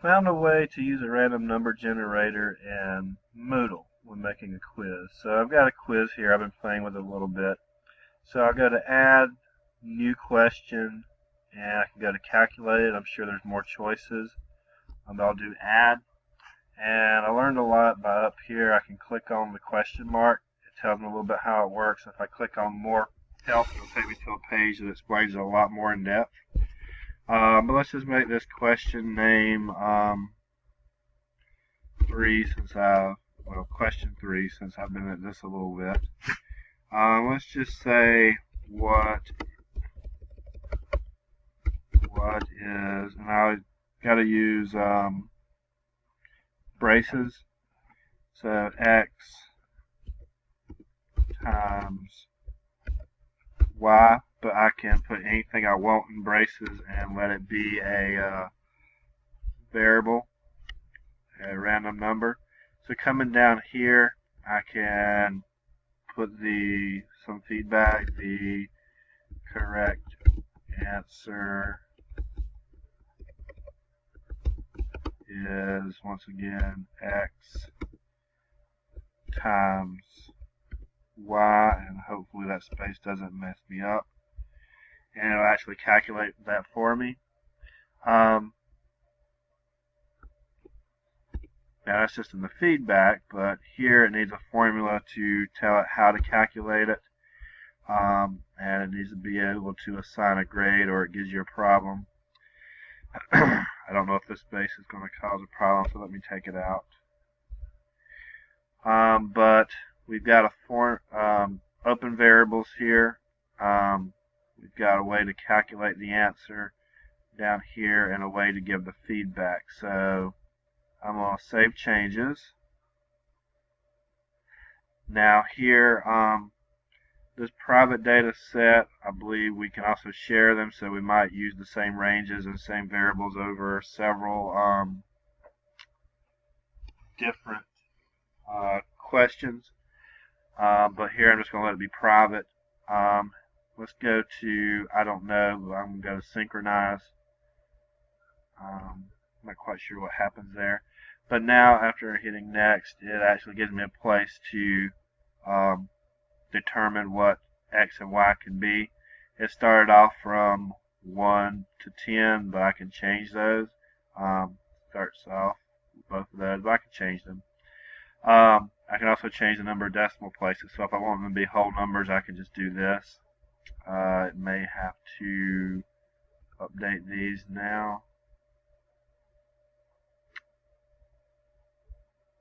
found a way to use a random number generator in Moodle when making a quiz. So I've got a quiz here. I've been playing with it a little bit. So I'll go to Add, New Question, and I can go to Calculate it. I'm sure there's more choices. I'll do Add. And I learned a lot by up here. I can click on the question mark. It tells me a little bit how it works. If I click on More Help, it'll take me to a page that explains it a lot more in depth. But let's just make this question name 3 question 3 since I've been at this a little bit. Let's just say what is, and I got to use braces. So x times y, but I can put anything I want in braces and let it be a variable, a random number. So coming down here, I can put some feedback. The correct answer is, once again, x times y, and hopefully that space doesn't mess me up, and it'll actually calculate that for me. Now that's just in the feedback, but here it needs a formula to tell it how to calculate it, and it needs to be able to assign a grade or it gives you a problem. I don't know if this space is going to cause a problem, so let me take it out. But we've got a open variables here. We've got a way to calculate the answer down here and a way to give the feedback. So I'm going to save changes. Now here, this private data set, I believe we can also share them, so we might use the same ranges and same variables over several different questions. But here I'm just going to let it be private. Let's go to, I don't know, I'm going to go to synchronize. I'm not quite sure what happens there. But now, after hitting next, it actually gives me a place to determine what x and y can be. It started off from 1 to 10, but I can change those. Starts off with both of those, but I can change them. I can also change the number of decimal places, so if I want them to be whole numbers, I can just do this. It may have to update these now.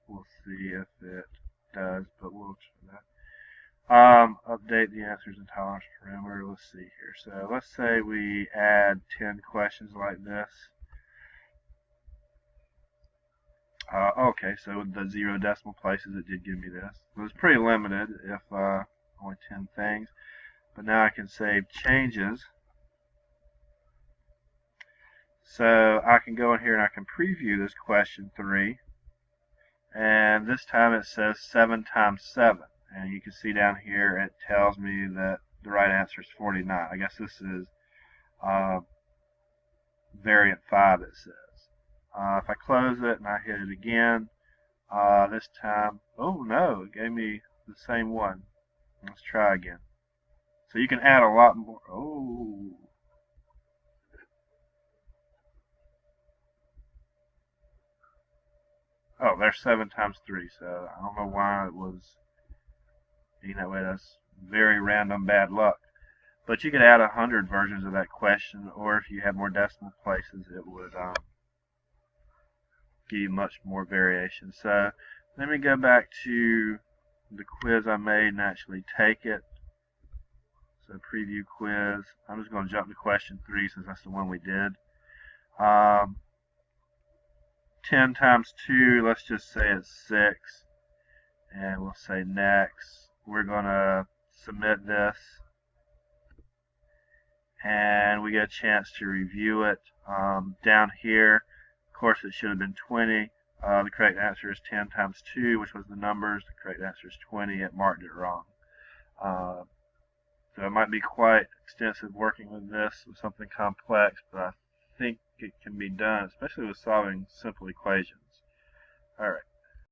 We'll see if it does, but we'll try that. Update the answers and tolerance parameter. Let's see here. So let's say we add 10 questions like this. Okay, so with the 0 decimal places, it did give me this. It was pretty limited, if only 10 things. But now I can save changes. So I can go in here and I can preview this question 3. And this time it says 7 times 7. And you can see down here it tells me that the right answer is 49. I guess this is variant 5, it says. If I close it and I hit it again, this time, oh no, it gave me the same one. Let's try again. So you can add a lot more. Oh. Oh, there's 7 times 3, so I don't know why it was being that way. That's very random bad luck. But you could add 100 versions of that question, or if you had more decimal places, it would give you much more variation. So let me go back to the quiz I made and actually take it. So preview quiz. I'm just going to jump to question 3 since that's the one we did. 10 times 2, let's just say it's 6. And we'll say next. We're going to submit this. And we get a chance to review it. Down here, of course, it should have been 20. The correct answer is 10 times 2, which was the numbers. The correct answer is 20. It marked it wrong. So it might be quite extensive working with this, with something complex, but I think it can be done, especially with solving simple equations. Alright,